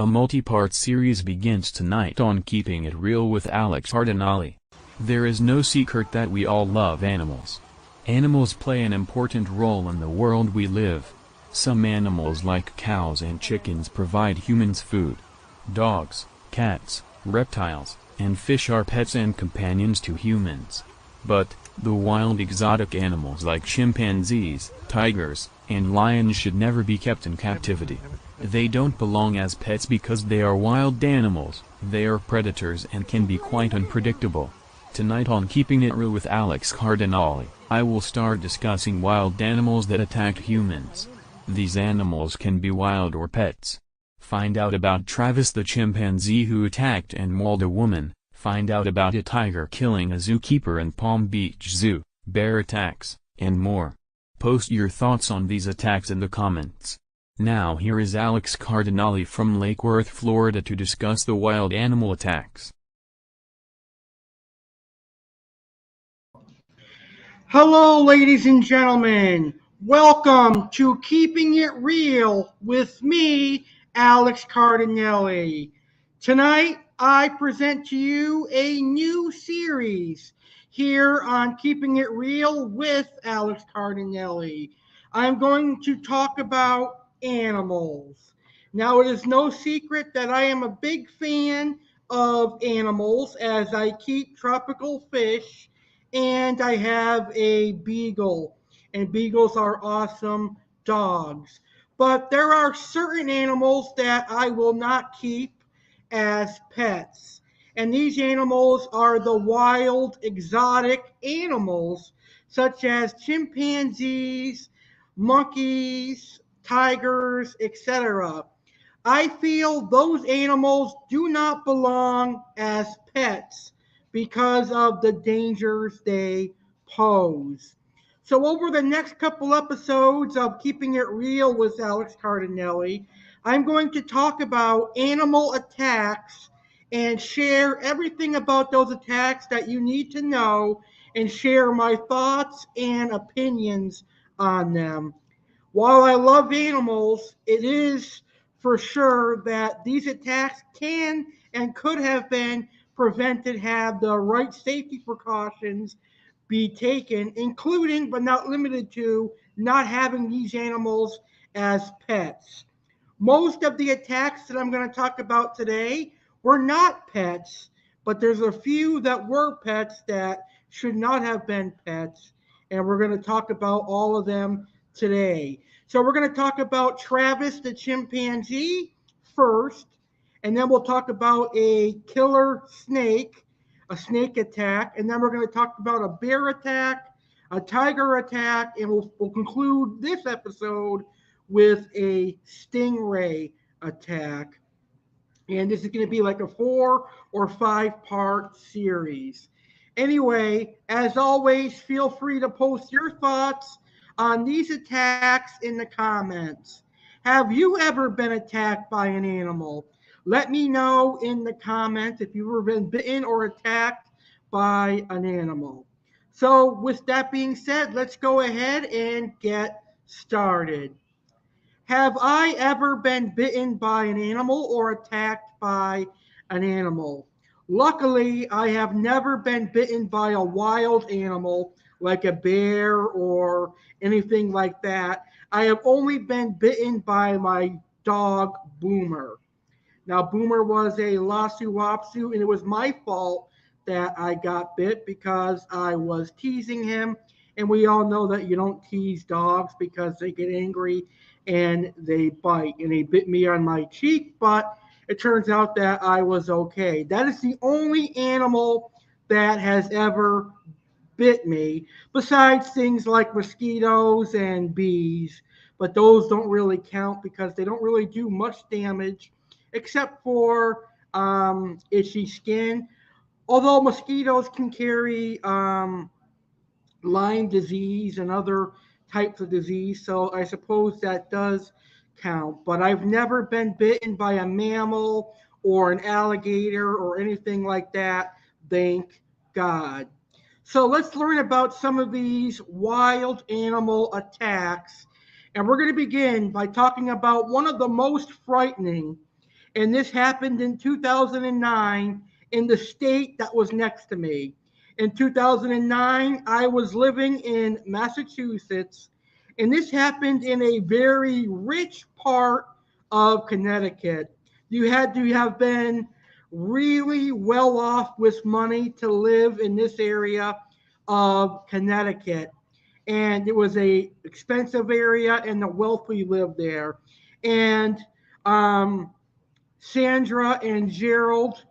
A multi-part series begins tonight on Keeping It Real with Alex Cardinale. There is no secret that we all love animals. Animals play an important role in the world we live. Some animals like cows and chickens provide humans food. Dogs, cats, reptiles, and fish are pets and companions to humans. But, the wild exotic animals like chimpanzees, tigers, and lions should never be kept in captivity. They don't belong as pets because they are wild animals, they are predators and can be quite unpredictable. Tonight on Keeping It Real with Alex Cardinale, I will start discussing wild animals that attack humans. These animals can be wild or pets. Find out about Travis the chimpanzee who attacked and mauled a woman. Find out about a tiger killing a zookeeper in Palm Beach Zoo, bear attacks, and more. Post your thoughts on these attacks in the comments. Now here is Alex Cardinale from Lake Worth, Florida to discuss the wild animal attacks. Hello ladies and gentlemen, welcome to Keeping It Real with me, Alex Cardinale. Tonight I present to you a new series here on Keeping It Real with Alex Cardinale. I'm going to talk about animals. Now it is no secret that I am a big fan of animals as I keep tropical fish and I have a beagle, and beagles are awesome dogs. But there are certain animals that I will not keep as pets. And these animals are the wild, exotic animals such as chimpanzees, monkeys, tigers, etc. I feel those animals do not belong as pets because of the dangers they pose. So over the next couple episodes of Keeping It Real with Alex Cardinale, I'm going to talk about animal attacks and share everything about those attacks that you need to know and share my thoughts and opinions on them. While I love animals, it is for sure that these attacks can and could have been prevented had the right safety precautions be taken, including but not limited to not having these animals as pets. Most of the attacks that I'm going to talk about today were not pets, but there's a few that were pets that should not have been pets, and we're going to talk about all of them today. So we're going to talk about Travis the chimpanzee first, and then we'll talk about a killer snake, a snake attack, and then we're going to talk about a bear attack, a tiger attack, and we'll conclude this episode with a stingray attack. And this is going to be like a 4 or 5-part series. Anyway, as always, feel free to post your thoughts on these attacks in the comments. Have you ever been attacked by an animal? Let me know in the comments if you've ever been bitten or attacked by an animal. So with that being said, let's go ahead and get started. Have I ever been bitten by an animal or attacked by an animal? Luckily, I have never been bitten by a wild animal like a bear or anything like that. I have only been bitten by my dog, Boomer. Now, Boomer was a Lhasa Apso, and it was my fault that I got bit because I was teasing him. And we all know that you don't tease dogs because they get angry and they bite. And he bit me on my cheek, but it turns out that I was okay. That is the only animal that has ever bit me, besides things like mosquitoes and bees. But those don't really count because they don't really do much damage except for itchy skin. Although mosquitoes can carry Lyme disease and other types of disease, so I suppose that does count. But I've never been bitten by a mammal or an alligator or anything like that, thank God. So let's learn about some of these wild animal attacks. And we're going to begin by talking about one of the most frightening And this happened in 2009 in the state that was next to me. In 2009, I was living in Massachusetts, and this happened in a very rich part of Connecticut. You had to have been really well off with money to live in this area of Connecticut. And it was a expensive area, and the wealthy lived there. And um, Sandra and Gerald,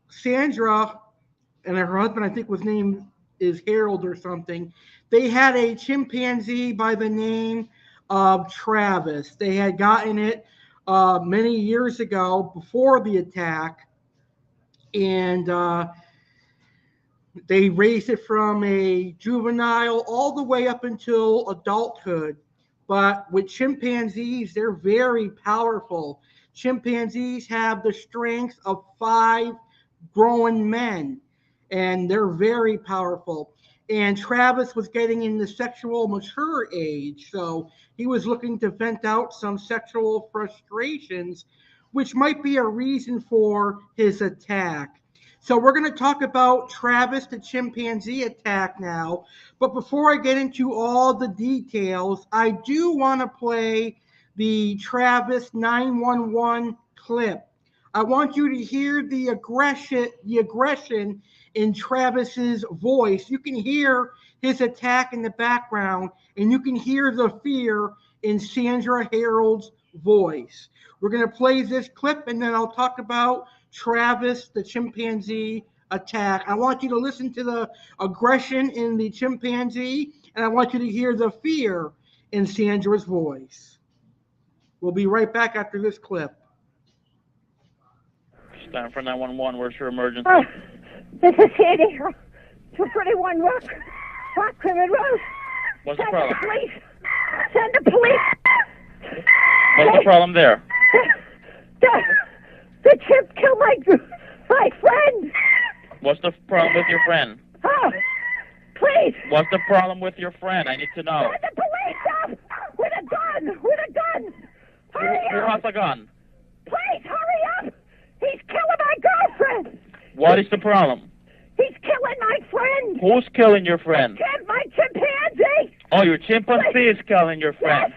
Sandra and her husband, I think was named is Harold or something. They had a chimpanzee by the name of Travis. They had gotten it many years ago before the attack, and they raised it from a juvenile all the way up until adulthood. But with chimpanzees, they're very powerful. Chimpanzees have the strength of 5 grown men, and they're very powerful. And Travis was getting in the sexual mature age, so he was looking to vent out some sexual frustrations, which might be a reason for his attack. So we're going to talk about Travis the chimpanzee attack now. But before I get into all the details, I do want to play the Travis 911 clip. I want you to hear the aggression in Travis's voice. You can hear his attack in the background, and you can hear the fear in Sandra Harold's voice. We're going to play this clip, and then I'll talk about Travis the chimpanzee attack. I want you to listen to the aggression in the chimpanzee, and I want you to hear the fear in Sandra's voice. We'll be right back after this clip. Stand for 911. Where's your emergency? This is Sandy. 231 Rock Crimmon Road. What's the Send problem? the police. Send the police. What's the problem there? The chimp killed my friend. What's the problem with your friend? Oh, please. What's the problem with your friend? I need to know. Send the police up with a gun. With a gun. Hurry Who up. has a gun? Please hurry up. He's killing my girlfriend. What is the problem? He's killing my friend. Who's killing your friend? My chimpanzee. Oh, your chimpanzee is killing your friend.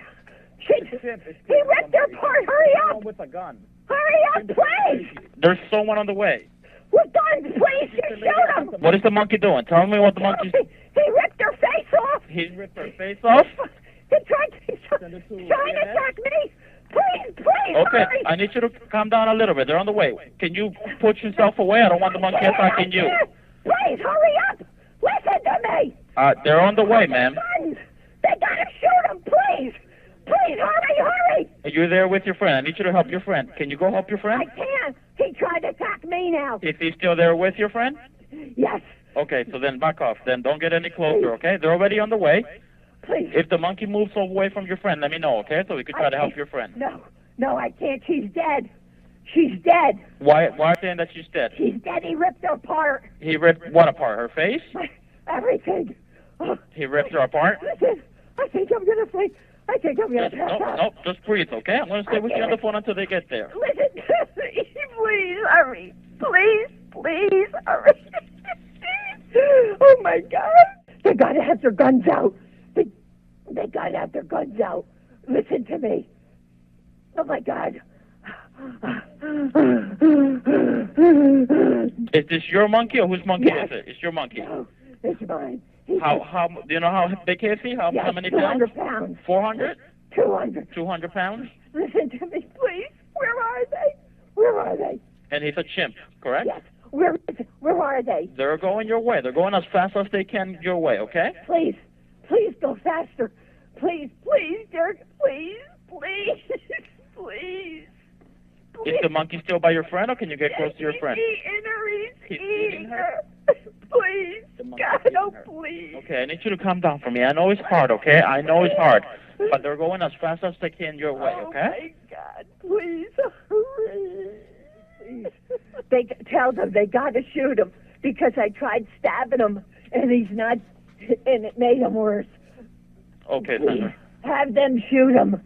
Yes. He ripped her apart. Hurry up. With a gun. Hurry up, please. There's someone on the way. With guns, please. Shoot him. What is the monkey doing? Tell me what the monkey's... He ripped her face off. He ripped her face off? He's trying to attack me. Please, Okay, hurry. I need you to calm down a little bit. They're on the way. Can you put yourself away? I don't want the monkey attacking you. Please, hurry up. Listen to me. They're on the way, ma'am. Guns. They gotta shoot him, please. Please, hurry. You're there with your friend. I need you to help your friend. Can you go help your friend? I can't. He tried to attack me now. Is he still there with your friend? Yes. Okay, so then back off. Then don't get any closer, okay? They're already on the way. Please. If the monkey moves away from your friend, let me know, okay? So we could try to help your friend. No, I can't. She's dead. She's dead. Why are you saying that she's dead? She's dead. He ripped her apart. He ripped what apart? Her face? Everything. He ripped her apart? Listen, I think I'm gonna sleep. I think I'm gonna pass out. No, just breathe, okay? I'm gonna stay with you on the phone until they get there. Listen, please hurry. Please hurry. Oh my God! They gotta have their guns out. They gotta have their guns out. Listen to me. Oh my God. Is this your monkey or whose monkey Yes. is it? It's your monkey. No, it's mine. How do you know how big is he? How many pounds? 200 pounds. 400? 200. 200 pounds? Listen to me, please. Where are they? And he's a chimp, correct? Yes. Where are they? They're going your way. They're going as fast as they can your way, okay? Please go faster. Please, Dirk. Please. Is the monkey still by your friend, or can you get close to your friend? He's eating her. Please. God, oh, please. Okay, I need you to calm down for me. I know it's hard, okay? I know it's hard. But they're going as fast as they can your way, okay? Oh, my God. Please hurry. Please. They tell them they got to shoot him because I tried stabbing him, and he's not, and it made him worse. Okay, Sandra. Have them shoot him.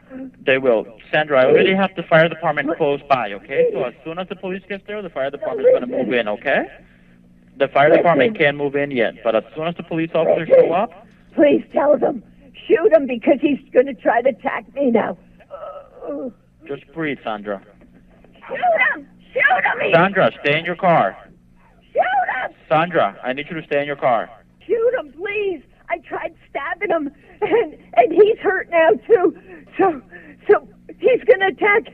They will. Sandra, I already have the fire department close by, okay? So as soon as the police gets there, the fire department's going to move in, okay? The fire department can't move in yet, but as soon as the police officers show up... Please tell them. Shoot him because he's going to try to attack me now. Just breathe, Sandra. Shoot him! Shoot him! Sandra, stay in your car. Shoot him! Sandra, I need you to stay in your car. Shoot him, please. I tried stabbing him, and he's hurt now, too. So he's going to attack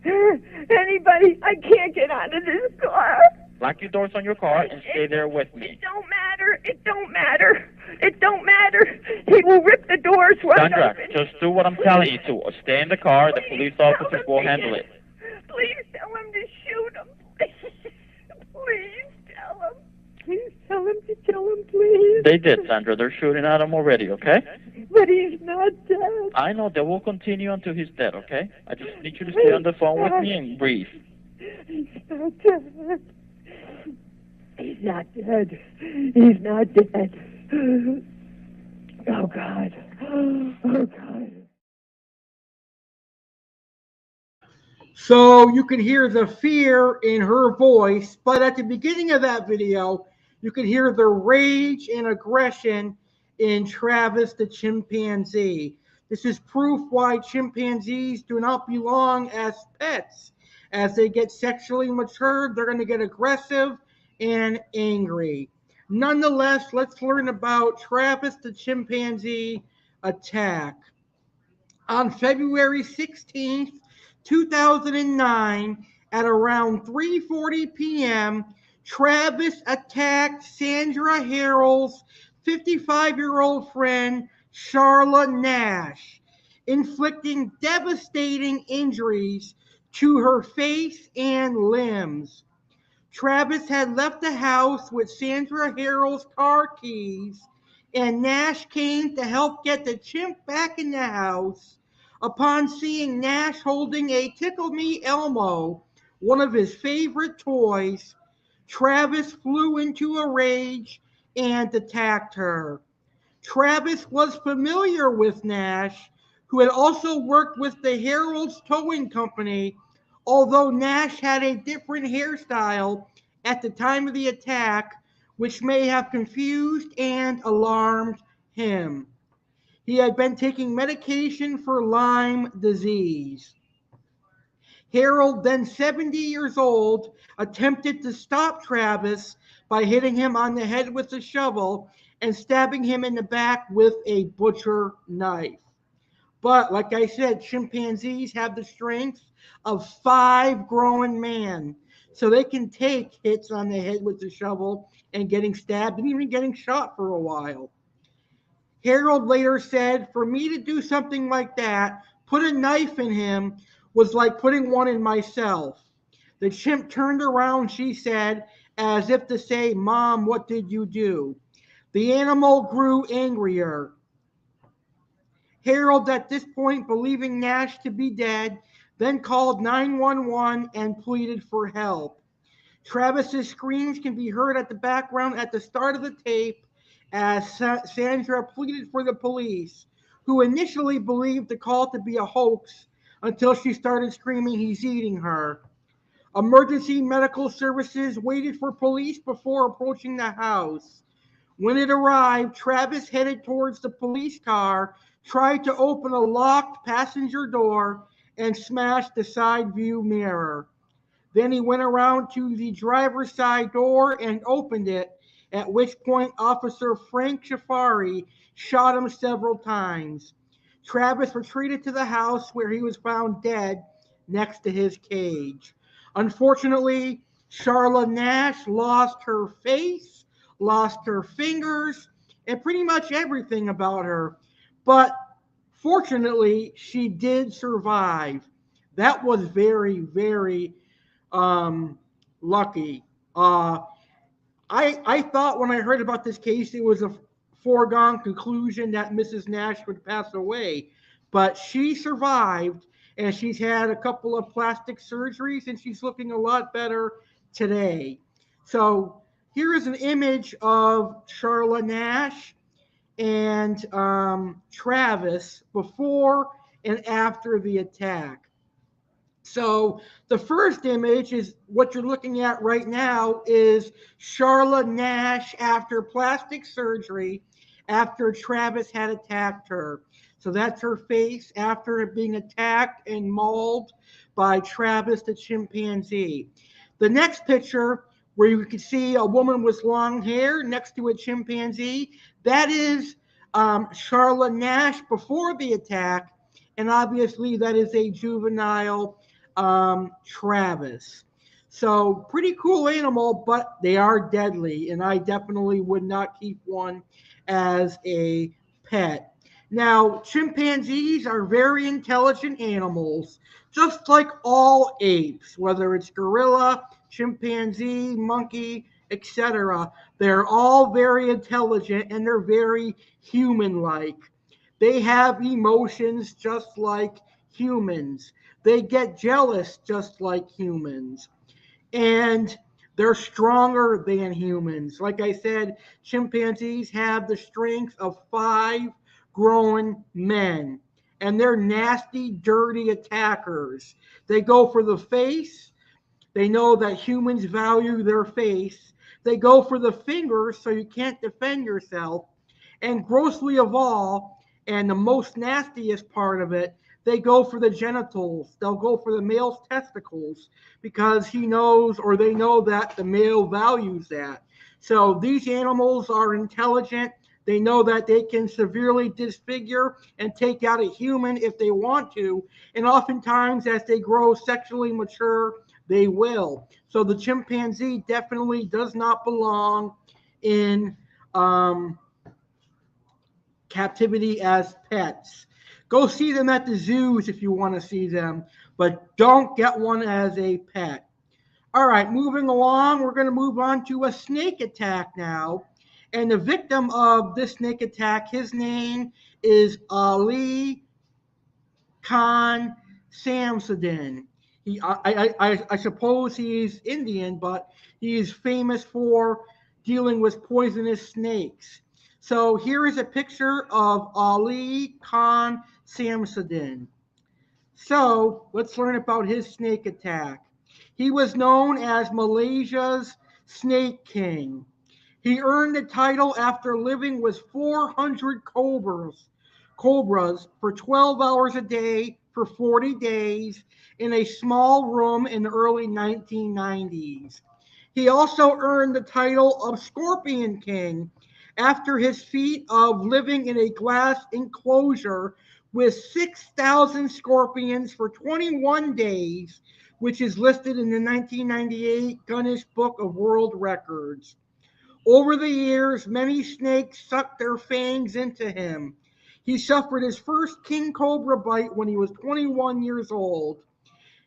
anybody. I can't get out of this car. Lock your doors on your car and stay there with me. It don't matter. It don't matter. It don't matter. He will rip the doors wide Sandra, open. just do what I'm telling you to. Stay in the car. The police officers will handle it. Please tell him to shoot him. Please tell him. Please tell him to kill him, please. They did, Sandra. They're shooting at him already, okay? But he's not dead. I know. They will continue until he's dead, okay? I just need you to stay on the phone with me and breathe. He's not dead. He's not dead. He's not dead. Oh, God. Oh, God. So you can hear the fear in her voice, but at the beginning of that video, you can hear the rage and aggression in Travis the chimpanzee. This is proof why chimpanzees do not belong as pets. As they get sexually matured, they're going to get aggressive and angry. Nonetheless, let's learn about Travis the chimpanzee attack. On February 16th, 2009, at around 3:40 p.m., Travis attacked Sandra Harrell's 55-year-old friend, Charla Nash, inflicting devastating injuries to her face and limbs. Travis had left the house with Sandra Harrell's car keys, and Nash came to help get the chimp back in the house. Upon seeing Nash holding a Tickle Me Elmo, one of his favorite toys, Travis flew into a rage and attacked her. Travis was familiar with Nash, who had also worked with the Harrell's Towing Company, although Nash had a different hairstyle at the time of the attack, which may have confused and alarmed him. He had been taking medication for Lyme disease. Harold, then 70 years old, attempted to stop Travis by hitting him on the head with a shovel and stabbing him in the back with a butcher knife. But like I said, chimpanzees have the strength of 5 grown men, so they can take hits on the head with the shovel and getting stabbed and even getting shot for a while. Harold later said, "For me to do something like that, put a knife in him, was like putting one in myself." The chimp turned around, she said, as if to say, "Mom, what did you do?" The animal grew angrier. Harold, at this point, believing Nash to be dead, then called 911 and pleaded for help. Travis's screams can be heard at the background at the start of the tape as Sandra pleaded for the police, who initially believed the call to be a hoax until she started screaming, "He's eating her." Emergency medical services waited for police before approaching the house. When it arrived, Travis headed towards the police car, tried to open a locked passenger door, and smashed the side view mirror. Then he went around to the driver's side door and opened it, at which point Officer Frank Shafari shot him several times. Travis retreated to the house where he was found dead next to his cage. Unfortunately, Charla Nash lost her face, lost her fingers, and pretty much everything about her. But fortunately, she did survive. That was very, very lucky. I thought when I heard about this case, it was a foregone conclusion that Mrs. Nash would pass away, but she survived, and she's had a couple of plastic surgeries, and she's looking a lot better today. So here is an image of Charla Nash, and Travis before and after the attack. So the first image is what you're looking at right now is Charlotte Nash after plastic surgery after Travis had attacked her. So that's her face after being attacked and mauled by Travis the chimpanzee. The next picture where you can see a woman with long hair next to a chimpanzee, that is Charlotte Nash before the attack. And obviously that is a juvenile Travis. So pretty cool animal, but they are deadly, and I definitely would not keep one as a pet. Now, chimpanzees are very intelligent animals, just like all apes, whether it's gorilla, chimpanzee, monkey, etc. They're all very intelligent and they're very human like. They have emotions just like humans. They get jealous just like humans. And they're stronger than humans. Like I said, chimpanzees have the strength of 5 grown men. And they're nasty, dirty attackers. They go for the face. They know that humans value their face. They go for the fingers so you can't defend yourself. And grossly of all, and the most nastiest part of it, they go for the genitals. They'll go for the male's testicles because he knows or they know that the male values that. So these animals are intelligent. They know that they can severely disfigure and take out a human if they want to. And oftentimes, as they grow sexually mature, they will. So the chimpanzee definitely does not belong in captivity as pets. Go see them at the zoos if you want to see them, but don't get one as a pet. All right, moving along, we're going to move on to a snake attack now. And the victim of this snake attack, his name is Ali Khan Samsudin. I suppose he's Indian, but he is famous for dealing with poisonous snakes. So here is a picture of Ali Khan Samsudin. So let's learn about his snake attack. He was known as Malaysia's Snake King. He earned the title after living with 400 cobras for 12 hours a day for 40 days in a small room in the early 1990s. He also earned the title of Scorpion King after his feat of living in a glass enclosure with 6,000 scorpions for 21 days, which is listed in the 1998 Guinness Book of World Records. Over the years, many snakes sucked their fangs into him. He suffered his first king cobra bite when he was 21 years old.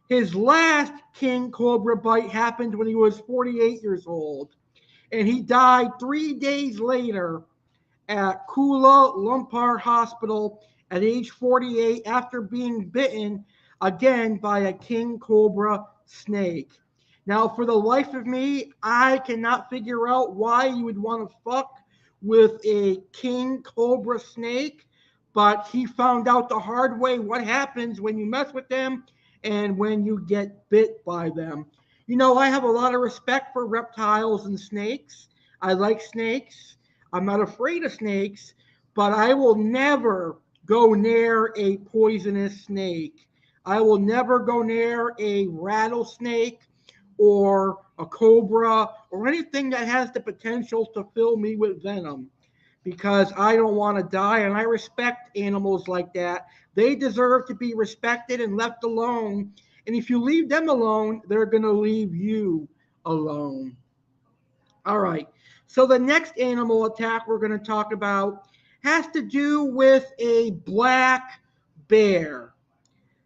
His last king cobra bite happened when he was 48 years old. And he died 3 days later at Kuala Lumpur Hospital at age 48 after being bitten again by a king cobra snake. Now, for the life of me, I cannot figure out why you would want to fuck with a king cobra snake, but he found out the hard way what happens when you mess with them and when you get bit by them. You know, I have a lot of respect for reptiles and snakes. I like snakes. I'm not afraid of snakes, but I will never go near a poisonous snake. I will never go near a rattlesnake or a cobra or anything that has the potential to fill me with venom because I don't want to die, and I respect animals like that. They deserve to be respected and left alone. And if you leave them alone, they're going to leave you alone. All right. So the next animal attack we're going to talk about has to do with a black bear.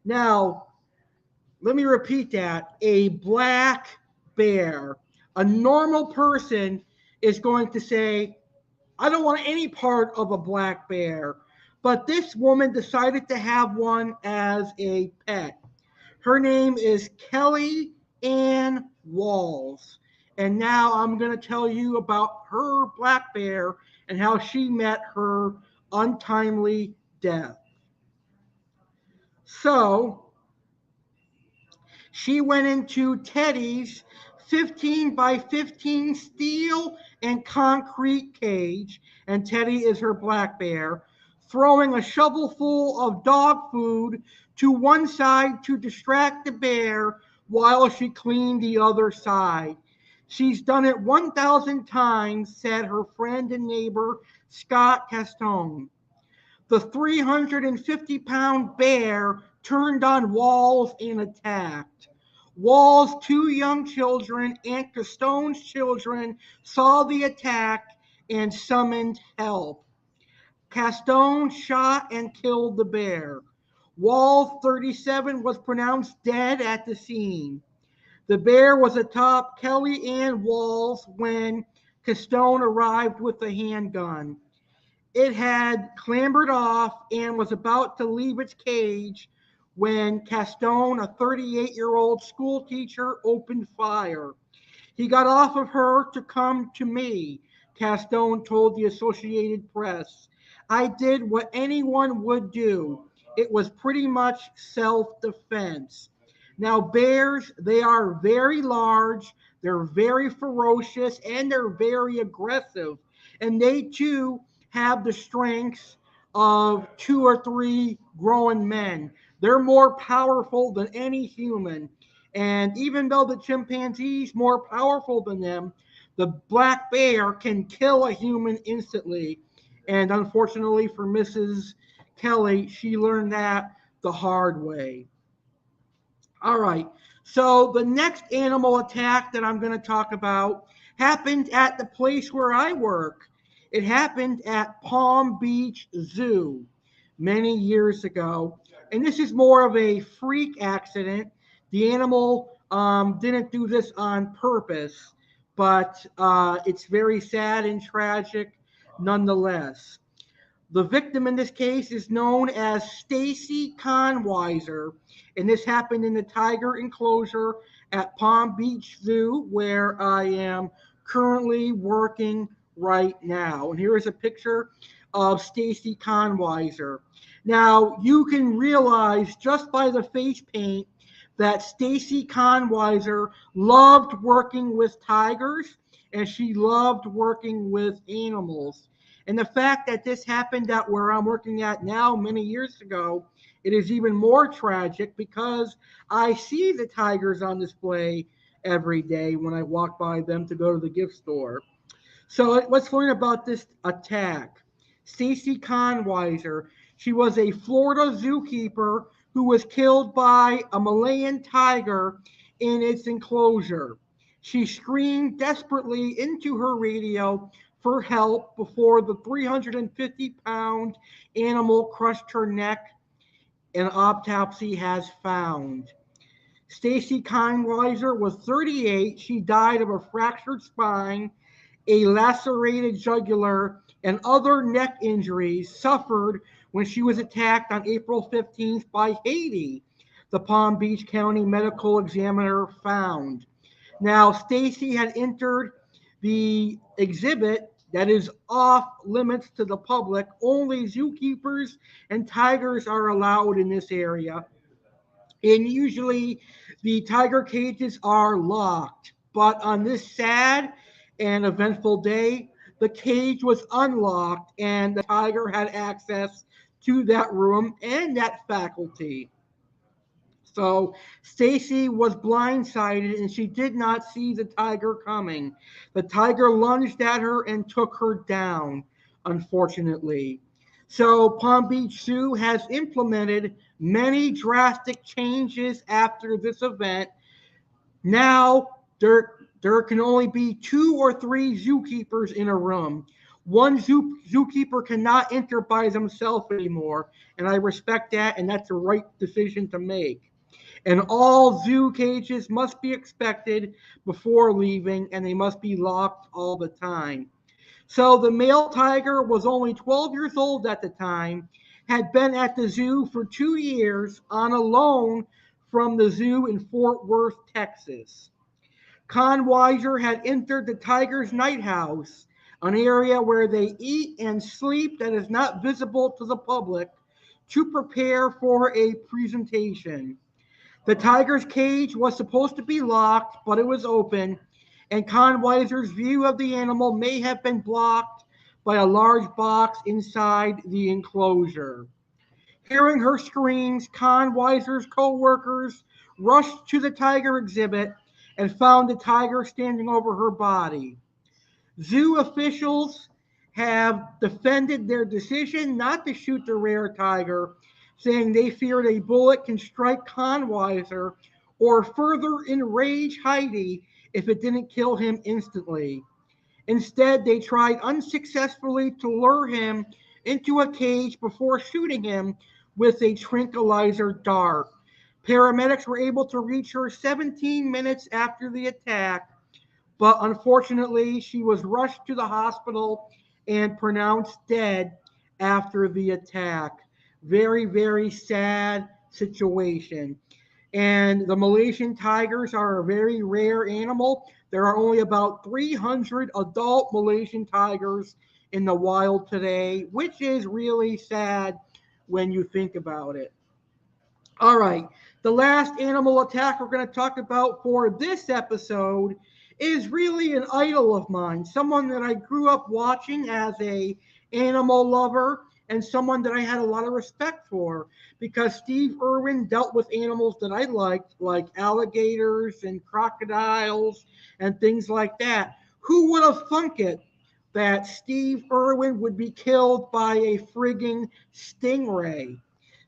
Now, let me repeat that. A black bear. A normal person is going to say, I don't want any part of a black bear. But this woman decided to have one as a pet. Her name is Kelly Ann Walls. And now I'm going to tell you about her black bear and how she met her untimely death. So she went into Teddy's 15 by 15 steel and concrete cage, and Teddy is her black bear, throwing a shovelful of dog food to one side to distract the bear while she cleaned the other side. She's done it 1,000 times, said her friend and neighbor Scott Castone. The 350-pound bear turned on Walls and attacked. Wall's two young children and Castone's children saw the attack and summoned help. Castone shot and killed the bear. Wall 37 was pronounced dead at the scene. The bear was atop Kelly Ann Walls when Castone arrived with a handgun. It had clambered off and was about to leave its cage when Castone, a 38-year-old school teacher, opened fire. He got off of her to come to me, Castone told the Associated Press. I did what anyone would do. It was pretty much self-defense. Now, bears, they are very large, they're very ferocious, and they're very aggressive. And they, too, have the strengths of 2 or 3 grown men. They're more powerful than any human. And even though the chimpanzee is more powerful than them, the black bear can kill a human instantly. And unfortunately for Mrs. Kelly, she learned that the hard way. All right. So the next animal attack that I'm going to talk about happened at the place where I work. It happened at Palm Beach Zoo many years ago. And this is more of a freak accident. The animal didn't do this on purpose, but it's very sad and tragic nonetheless. The victim in this case is known as Stacy Conweiser, and this happened in the tiger enclosure at Palm Beach Zoo, where I am currently working right now. And here is a picture of Stacy Conweiser. Now, you can realize just by the face paint that Stacy Conweiser loved working with tigers, and she loved working with animals. And the fact that this happened at where I'm working at now many years ago, it is even more tragic because I see the tigers on display every day when I walk by them to go to the gift store. So let's learn about this attack. Stacy Conweiser, she was a Florida zookeeper who was killed by a Malayan tiger in its enclosure. She screamed desperately into her radio for help before the 350-pound animal crushed her neck, an autopsy has found. Stacy Conweiser was 38. She died of a fractured spine, a lacerated jugular, and other neck injuries suffered when she was attacked on April 15th by Haiti, the Palm Beach County medical examiner found. Now, Stacy had entered the exhibit that is off limits to the public. Only zookeepers and tigers are allowed in this area. And usually the tiger cages are locked. But on this sad and eventful day, the cage was unlocked and the tiger had access to that room and that faculty. So Stacy was blindsided and she did not see the tiger coming. The tiger lunged at her and took her down, unfortunately. So Palm Beach Zoo has implemented many drastic changes after this event. Now there can only be 2 or 3 zookeepers in a room. One zookeeper cannot enter by themselves anymore, and I respect that, and that's the right decision to make. And all zoo cages must be inspected before leaving, and they must be locked all the time. So the male tiger was only 12 years old at the time, had been at the zoo for 2 years on a loan from the zoo in Fort Worth, Texas. Conweiser had entered the tiger's night house an area where they eat and sleep that is not visible to the public, to prepare for a presentation. The tiger's cage was supposed to be locked, but it was open, and Conweiser's view of the animal may have been blocked by a large box inside the enclosure. Hearing her screams, Conweiser's co-workers rushed to the tiger exhibit and found the tiger standing over her body. Zoo officials have defended their decision not to shoot the rare tiger, saying they feared a bullet can strike Conweiser or further enrage Heidi if it didn't kill him instantly. Instead, they tried unsuccessfully to lure him into a cage before shooting him with a tranquilizer dart. Paramedics were able to reach her 17 minutes after the attack, but unfortunately, she was rushed to the hospital and pronounced dead after the attack. Very, very sad situation. And the Malaysian tigers are a very rare animal. There are only about 300 adult Malaysian tigers in the wild today, which is really sad when you think about it. All right, the last animal attack we're going to talk about for this episode is really an idol of mine, someone that I grew up watching as a animal lover and someone that I had a lot of respect for, because Steve Irwin dealt with animals that I liked, like alligators and crocodiles and things like that. Who would have thunk it that Steve Irwin would be killed by a frigging stingray?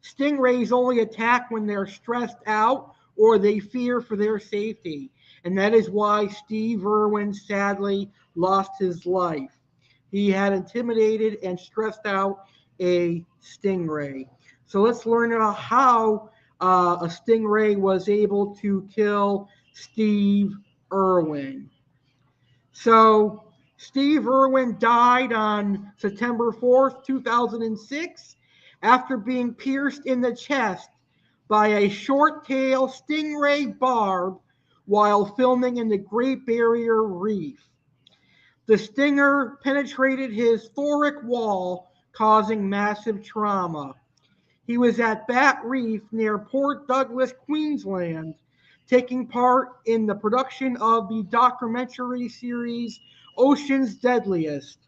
Stingrays only attack when they're stressed out or they fear for their safety. And that is why Steve Irwin sadly lost his life. He had intimidated and stressed out a stingray. So let's learn about how a stingray was able to kill Steve Irwin. So Steve Irwin died on September 4th, 2006, after being pierced in the chest by a short-tail stingray barb while filming in the Great Barrier Reef. The stinger penetrated his thoracic wall, causing massive trauma. He was at Bat Reef near Port Douglas, Queensland, taking part in the production of the documentary series Ocean's Deadliest.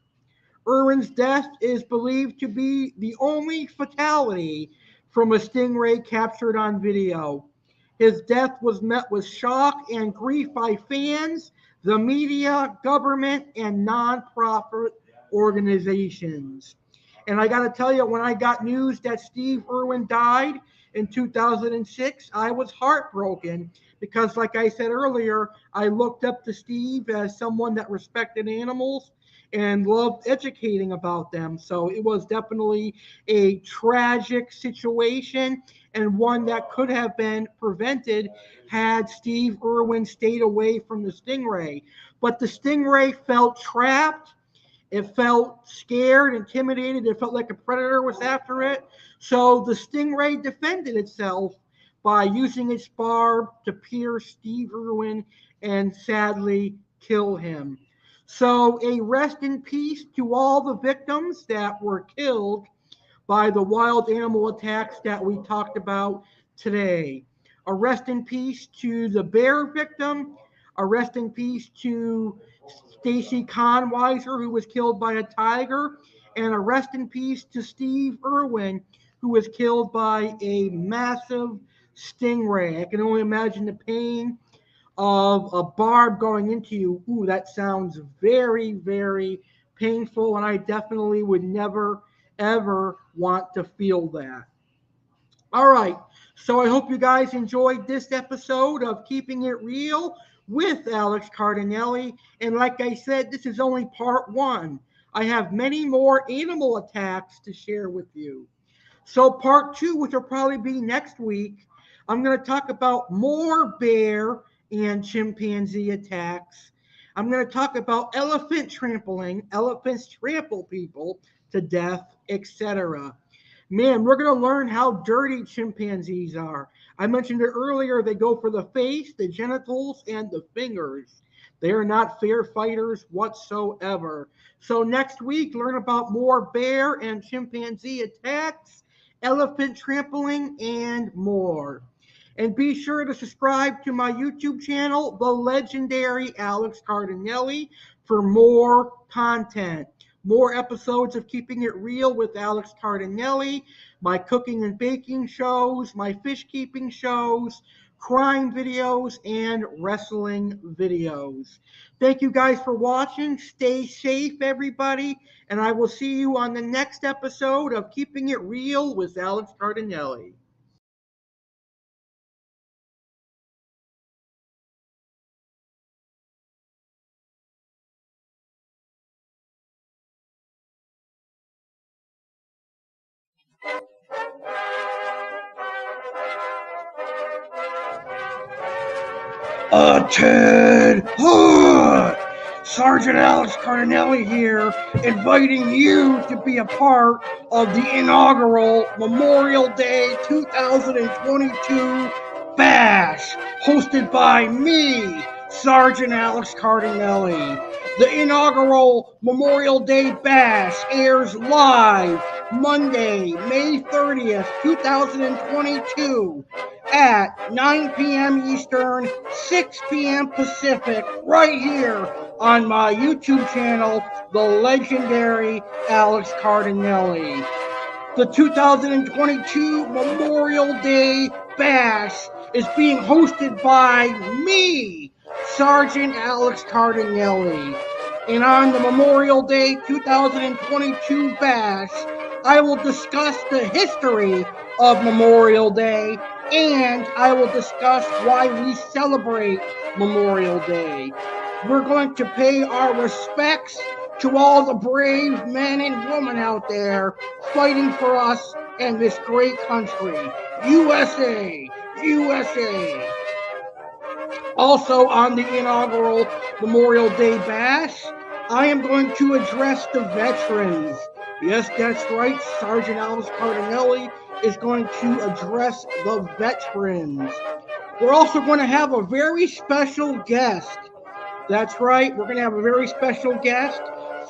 Irwin's death is believed to be the only fatality from a stingray captured on video. His death was met with shock and grief by fans, the media, government, and nonprofit organizations. And I got to tell you, when I got news that Steve Irwin died in 2006, I was heartbroken because, like I said earlier, I looked up to Steve as someone that respected animals and loved educating about them. So it was definitely a tragic situation and one that could have been prevented had Steve Irwin stayed away from the stingray. But the stingray felt trapped. It felt scared, intimidated. It felt like a predator was after it. So the stingray defended itself by using its barb to pierce Steve Irwin and sadly kill him. So a rest in peace to all the victims that were killed by the wild animal attacks that we talked about today. A rest in peace to the bear victim. A rest in peace to Stacy Conweiser, who was killed by a tiger. And a rest in peace to Steve Irwin, who was killed by a massive stingray. I can only imagine the pain of a barb going into you. Ooh, that sounds very, very painful, and I definitely would never, ever want to feel that. All right, so I hope you guys enjoyed this episode of Keeping It Real with Alex Cardinale, and like I said, this is only part one. I have many more animal attacks to share with you. So part two, which will probably be next week, I'm going to talk about more bear and chimpanzee attacks. I'm going to talk about elephant trampling. Elephants trample people to death, etc. Man, we're going to learn how dirty chimpanzees are. I mentioned it earlier. They go for the face, the genitals, and the fingers. They are not fair fighters whatsoever. So next week, learn about more bear and chimpanzee attacks, elephant trampling, and more. And be sure to subscribe to my YouTube channel, The Legendary Alex Cardinale, for more content. More episodes of Keeping It Real with Alex Cardinale, my cooking and baking shows, my fish keeping shows, crime videos, and wrestling videos. Thank you guys for watching. Stay safe, everybody, and I will see you on the next episode of Keeping It Real with Alex Cardinale. Ted Hood! Sergeant Alex Cardinale here, inviting you to be a part of the inaugural Memorial Day 2022 Bash, hosted by me, Sergeant Alex Cardinale. The inaugural Memorial Day Bash airs live Monday, May 30th, 2022 at 9 p.m. Eastern, 6 p.m. Pacific, right here on my YouTube channel, The Legendary Alex Cardinale. The 2022 Memorial Day Bash is being hosted by me, Sergeant Alex Cardinale. And on the Memorial Day 2022 Bash, I will discuss the history of Memorial Day, and I will discuss why we celebrate Memorial Day. We're going to pay our respects to all the brave men and women out there fighting for us and this great country. USA! USA! Also on the inaugural Memorial Day Bash, I am going to address the veterans. Yes, that's right, Sergeant Alex Cardinale is going to address the veterans. We're also going to have a very special guest. That's right, we're going to have a very special guest.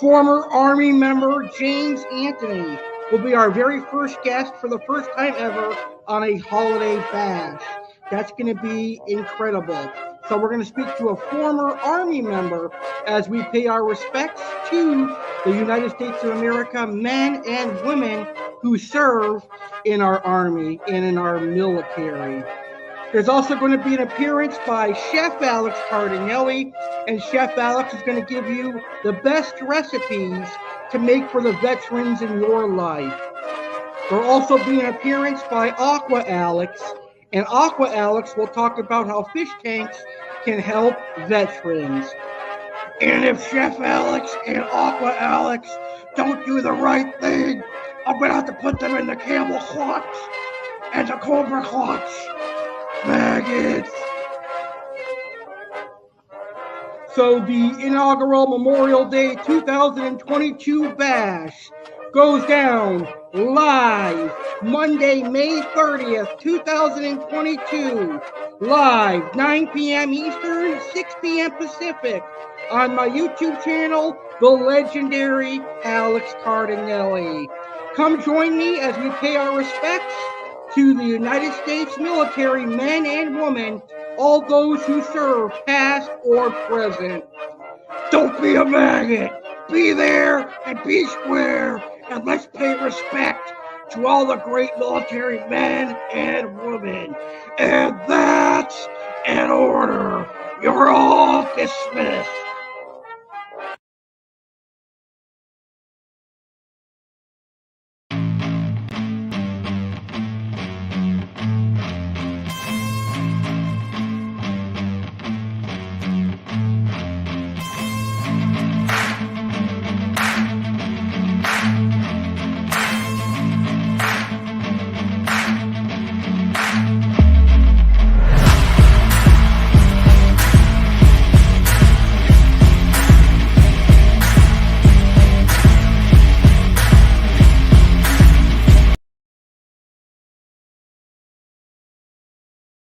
Former Army member James Anthony will be our very first guest for the first time ever on a holiday bash. That's going to be incredible. So we're going to speak to a former Army member as we pay our respects to the United States of America men and women who serve in our Army and in our military. There's also going to be an appearance by Chef Alex Cardinale, and Chef Alex is going to give you the best recipes to make for the veterans in your life. There'll also be an appearance by Aqua Alex, and Aqua Alex will talk about how fish tanks can help veterans. And if Chef Alex and Aqua Alex don't do the right thing, I'm going to have to put them in the camel clutch and the cobra clutch. Maggots! So the inaugural Memorial Day 2022 Bash goes down live Monday, May 30th, 2022, live 9 p.m. Eastern, 6 p.m. Pacific, on my YouTube channel, The Legendary Alex Cardinale. Come join me as we pay our respects to the United States military men and women, all those who serve, past or present. Don't be a maggot. Be there and be square, and let's pay respect to all the great military men and women. And that's an order. You're all dismissed.